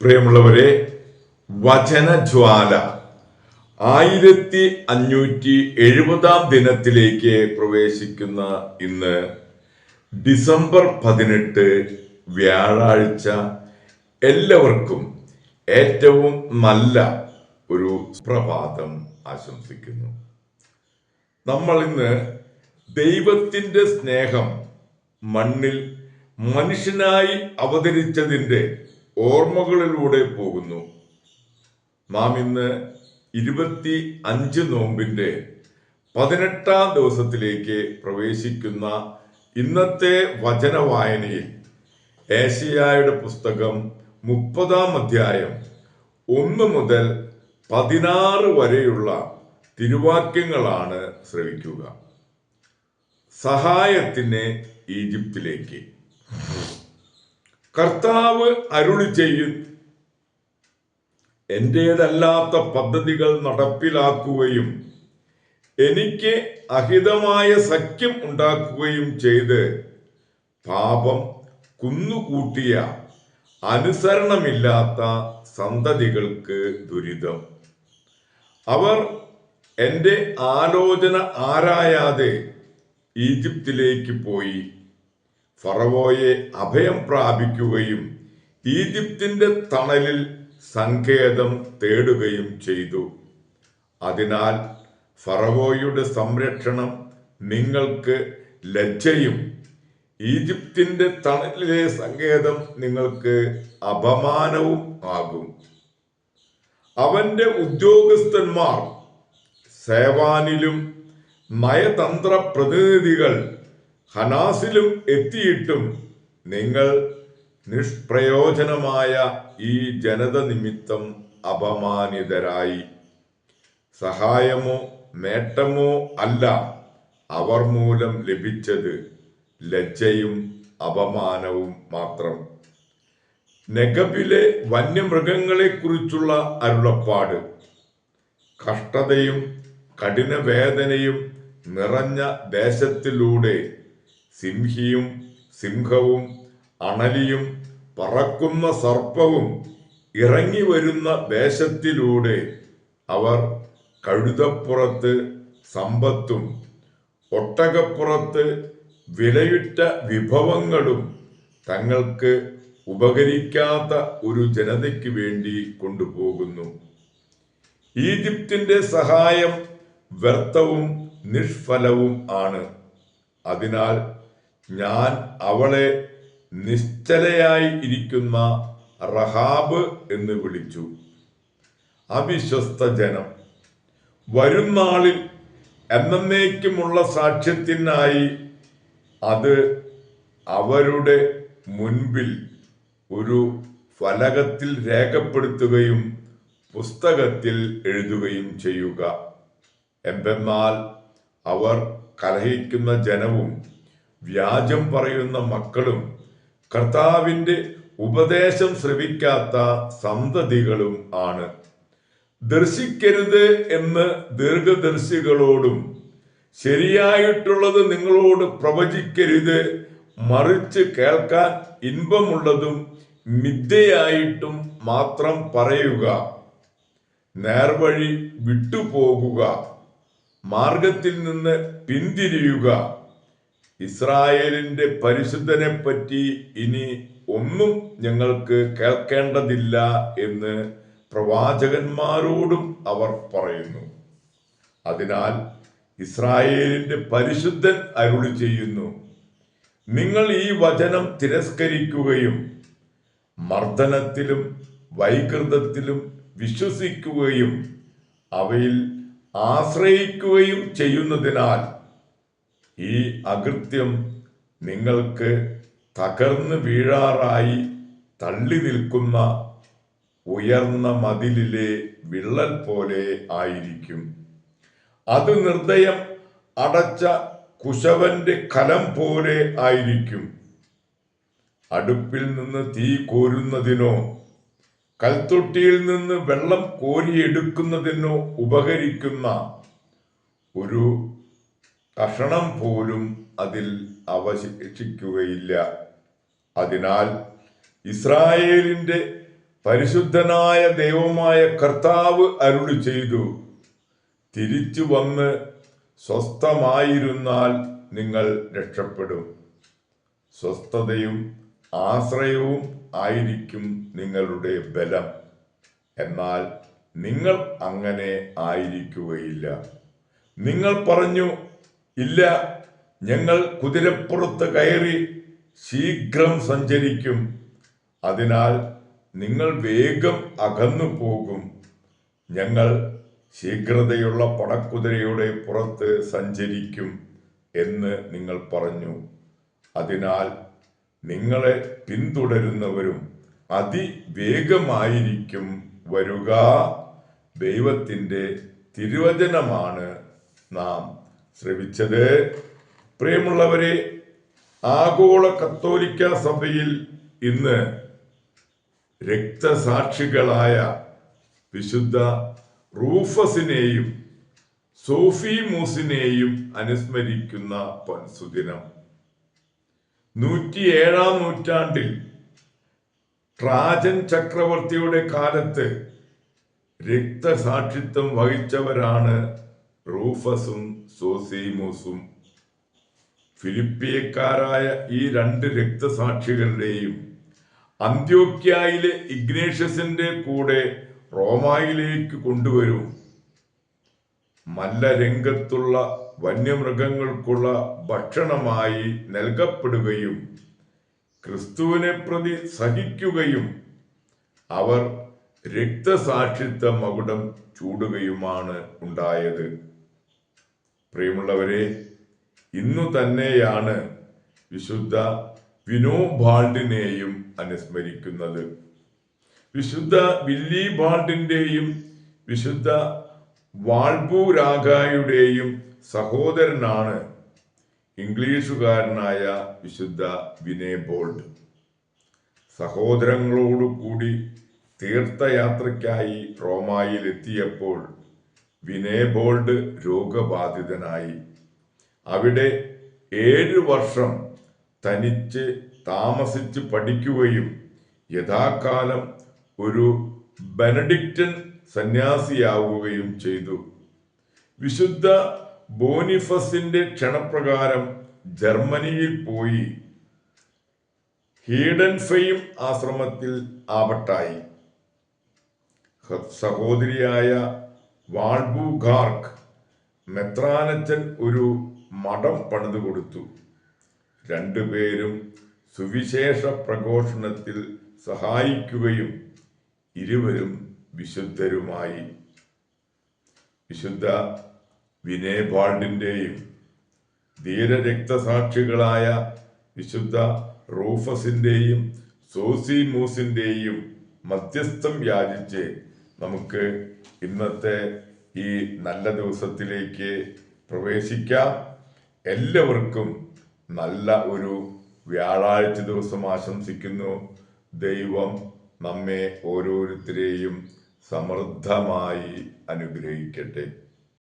പ്രിയമുള്ളവരെ, വചനജ്വാല 1570 ദിനത്തിലേക്ക് പ്രവേശിക്കുന്ന ഇന്ന് ഡിസംബർ 18 വ്യാഴാഴ്ച എല്ലാവർക്കും ഏറ്റവും നല്ല ഒരു പ്രഭാതം ആശംസിക്കുന്നു. നമ്മൾ ഇന്ന് ദൈവത്തിൻ്റെ സ്നേഹം മണ്ണിൽ മനുഷ്യനായി അവതരിച്ചതിൻ്റെ ഓർമ്മകളിലൂടെ പോകുന്നു. നാം ഇന്ന് 25 നോമ്പിന്റെ 18 ദിവസത്തിലേക്ക് പ്രവേശിക്കുന്ന ഇന്നത്തെ വചന വായനയിൽ ഏശയ്യായുടെ പുസ്തകം 30 അധ്യായം 1 മുതൽ 16 വരെയുള്ള തിരുവാക്യങ്ങളാണ് ശ്രവിക്കുക. സഹായത്തിന് ഈജിപ്തിലേക്ക്. കർത്താവ് അരുളി ചെയ്യും, എന്റേതല്ലാത്ത പദ്ധതികൾ നടപ്പിലാക്കുകയും എനിക്ക് അഹിതമായ സഖ്യം ഉണ്ടാക്കുകയും ചെയ്ത് പാപം കുന്നുകൂട്ടിയ അനുസരണമില്ലാത്ത സന്തതികൾക്ക് ദുരിതം. അവർ എൻ്റെ ആലോചന ആരായാതെ ഈജിപ്തിലേക്ക് പോയി ഫറവോയെ അഭയം പ്രാപിക്കുകയും ഈജിപ്തിന്റെ തണലിൽ സങ്കേതം തേടുകയും ചെയ്തു. അതിനാൽ ഫറവോയുടെ സംരക്ഷണം നിങ്ങൾക്ക് ലജ്ജയും ഈജിപ്തിന്റെ തണലിലെ സങ്കേതം നിങ്ങൾക്ക് അപമാനവും ആകും. അവന്റെ ഉദ്യോഗസ്ഥന്മാർ സേവാനിലും നയതന്ത്ര പ്രതിനിധികൾ ഹനാസിലും എത്തിയിട്ടും നിങ്ങൾ നിഷ്പ്രയോജനമായ ഈ ജനത നിമിത്തം അപമാനിതരായി. സഹായമോ നേട്ടമോ അല്ല അവർ മൂലം ലഭിച്ചത്, ലജ്ജയും അപമാനവും മാത്രം. നെഗബിലെ വന്യമൃഗങ്ങളെ കുറിച്ചുള്ള അരുളപ്പാട്. കഷ്ടതയും കഠിനവേദനയും നിറഞ്ഞ ദേശത്തിലൂടെ സിംഹവും അണലിയും പറക്കുന്ന സർപ്പവും ഇറങ്ങി വരുന്ന ദേശത്തിലൂടെ അവർ കഴുതപ്പുറത്ത് സമ്പത്തും ഒട്ടകപ്പുറത്ത് വിലയുറ്റ വിഭവങ്ങളും തങ്ങൾക്ക് ഉപകരിക്കാത്ത ഒരു ജനതയ്ക്ക് വേണ്ടി കൊണ്ടുപോകുന്നു. ഈജിപ്തിന്റെ സഹായം വ്യർത്ഥവും നിഷ്ഫലവും ആണ്. അതിനാൽ ഞാൻ അവളെ നിശ്ചലയായി ഇരിക്കുന്ന റഹാബ് എന്ന് വിളിച്ചു. അവിശ്വസ്ത ജനം. വരും നാളിൽ എന്നേക്കുമുള്ള സാക്ഷ്യത്തിനായി അത് അവരുടെ മുൻപിൽ ഒരു ഫലകത്തിൽ രേഖപ്പെടുത്തുകയും പുസ്തകത്തിൽ എഴുതുകയും ചെയ്യുക. എന്തെന്നാൽ അവർ കലഹിക്കുന്ന ജനവും വ്യാജം പറയുന്ന മക്കളും കർത്താവിൻ്റെ ഉപദേശം ശ്രവിക്കാത്ത സന്തതികളും ആണ്. ദർശിക്കരുത് എന്ന് ദീർഘദർശികളോടും ശരിയായിട്ടുള്ളത് നിങ്ങളോട് പ്രവചിക്കരുത്, മറിച്ച് കേൾക്കാൻ ഇൻപമുള്ളതും മിഥ്യയായിട്ടും മാത്രം പറയുക. നേർവഴി വിട്ടുപോകുക, മാർഗത്തിൽ നിന്ന് പിന്തിരിയുക. ഇസ്രായേലിന്റെ പരിശുദ്ധനെ പറ്റി ഇനി ഒന്നും ഞങ്ങൾക്ക് കേൾക്കേണ്ടതില്ല എന്ന് പ്രവാചകന്മാരോടും അവർ പറയുന്നു. അതിനാൽ ഇസ്രായേലിന്റെ പരിശുദ്ധൻ അരുളി ചെയ്യുന്നു, നിങ്ങൾ ഈ വചനം തിരസ്കരിക്കുകയും മർദ്ദനത്തിലും വൈകൃതത്തിലും വിശ്വസിക്കുകയും അവയിൽ ആശ്രയിക്കുകയും ചെയ്യുന്നതിനാൽ ഈ അകൃത്യം നിങ്ങൾക്ക് തകർന്നു വീഴാറായി തള്ളി നിൽക്കുന്ന ഉയർന്ന മതിലിലെ വിള്ളൽ പോലെ ആയിരിക്കും. അത് നിർദ്ദയം അടച്ച കുശവന്റെ കലം പോലെ ആയിരിക്കും. അടുപ്പിൽ നിന്ന് തീ കോരുന്നതിനോ കൽത്തൊട്ടിയിൽ നിന്ന് വെള്ളം കോരിയെടുക്കുന്നതിനോ ഉപകരിക്കുന്ന ഒരു കഷണം പോലും അതിൽ അവശേഷിക്കുകയില്ല. അതിനാൽ ഇസ്രായേലിന്റെ പരിശുദ്ധനായ ദൈവമായ കർത്താവ് അരുളി ചെയ്തു, തിരിച്ചു വന്ന് സ്വസ്ഥമായിരുന്നാൽ നിങ്ങൾ രക്ഷപ്പെടും. സ്വസ്ഥതയും ആശ്രയവും ആയിരിക്കും നിങ്ങളുടെ ബലം. എന്നാൽ നിങ്ങൾ അങ്ങനെ ആയിരിക്കുകയില്ല. നിങ്ങൾ പറഞ്ഞു, ഇല്ല, ഞങ്ങൾ കുതിരപ്പുറത്ത് കയറി ശീഘ്രം സഞ്ചരിക്കും. അതിനാൽ നിങ്ങൾ വേഗം അകന്നു പോകും. ഞങ്ങൾ ശീഘ്രതയുള്ള പടക്കുതിരയുടെ പുറത്ത് സഞ്ചരിക്കും എന്ന് നിങ്ങൾ പറഞ്ഞു. അതിനാൽ നിങ്ങളെ പിന്തുടരുന്നവരും അതിവേഗമായിരിക്കും വരുക. ദൈവത്തിൻ്റെ തിരുവചനമാണ് നാം ശ്രവിച്ചത്. പ്രിയമുള്ളവരെ, ആഗോള കത്തോലിക്ക സഭയിൽ ഇന്ന് രക്തസാക്ഷികളായ വിശുദ്ധ റൂഫസിനെയും സോഫിമൂസിനെയും അനുസ്മരിക്കുന്ന സുദിനം. 107-ാം നൂറ്റാണ്ടിൽ ട്രാജൻ ചക്രവർത്തിയുടെ കാലത്ത് രക്തസാക്ഷിത്വം വഹിച്ചവരാണ് റൂഫസും സോസിമൂസും. ഫിലിപ്പിയക്കാരായ ഈ രണ്ട് രക്തസാക്ഷികളുടെയും അന്ത്യോക്യയിലെ ഇഗ്നേഷ്യസിന്റെ കൂടെ റോമായിലേക്ക് കൊണ്ടുവരും. മല്ലരംഗത്തുള്ള വന്യമൃഗങ്ങൾക്കുള്ള ഭക്ഷണമായി നൽകപ്പെടുകയും ക്രിസ്തുവിനെ പ്രതി സഹിക്കുകയും അവർ രക്തസാക്ഷിത്വ മകുടം ചൂടുകയുമാണ് ഉണ്ടായത്. പ്രിയമുള്ളവരെ, ഇന്നു തന്നെയാണ് വിശുദ്ധ വിനോബാൾഡിനെയും അനുസ്മരിക്കുന്നത്. വിശുദ്ധ വില്ലിബാൾഡിന്റെയും വിശുദ്ധ വാൾബൂരാഗായുടെയും സഹോദരനാണ് ഇംഗ്ലീഷുകാരനായ വിശുദ്ധ വിനേബോൾഡ്. സഹോദരങ്ങളോടുകൂടി തീർത്ഥയാത്രയ്ക്കായി റോമായിൽ എത്തിയപ്പോൾ വിനേബോൾഡ് രോഗബാധിതനായി. അവിടെ 7 വർഷം തനിച്ച് താമസിച്ച് പഠിക്കുകയും യഥാകാലം ഒരു ബെനഡിക്റ്റൻ സന്യാസിയാവുകയും ചെയ്തു. വിശുദ്ധ ബോണിഫസിന്റെ ക്ഷണപ്രകാരം ജർമ്മനിയിൽ പോയി ഹീഡൻഫെയിം ആശ്രമത്തിൽ ആപട്ടായി. സഹോദരിയായ വാൾബൂഗാർക്ക് മെത്രാനച്ചൻ ഒരു മഠം പണിതു കൊടുത്തു. രണ്ടുപേരും സുവിശേഷ പ്രഘോഷണത്തിൽ സഹായിക്കുകയും ഇരുവരും വിശുദ്ധരുമായി. വിശുദ്ധ വിനേബാൾഡിന്റെയും ധീരരക്തസാക്ഷികളായ വിശുദ്ധ റൂഫസിന്റെയും സോസിമൂസിന്റെയും മധ്യസ്ഥം യാചിച്ച് നമുക്ക് ഇന്നത്തെ ഈ നല്ല ദിവസത്തിലേക്ക് പ്രവേശിക്കാം. എല്ലാവർക്കും നല്ല ഒരു വ്യാഴാഴ്ച ദിവസം ആശംസിക്കുന്നു. ദൈവം നമ്മെ ഓരോരുത്തരെയും സമൃദ്ധമായി അനുഗ്രഹിക്കട്ടെ.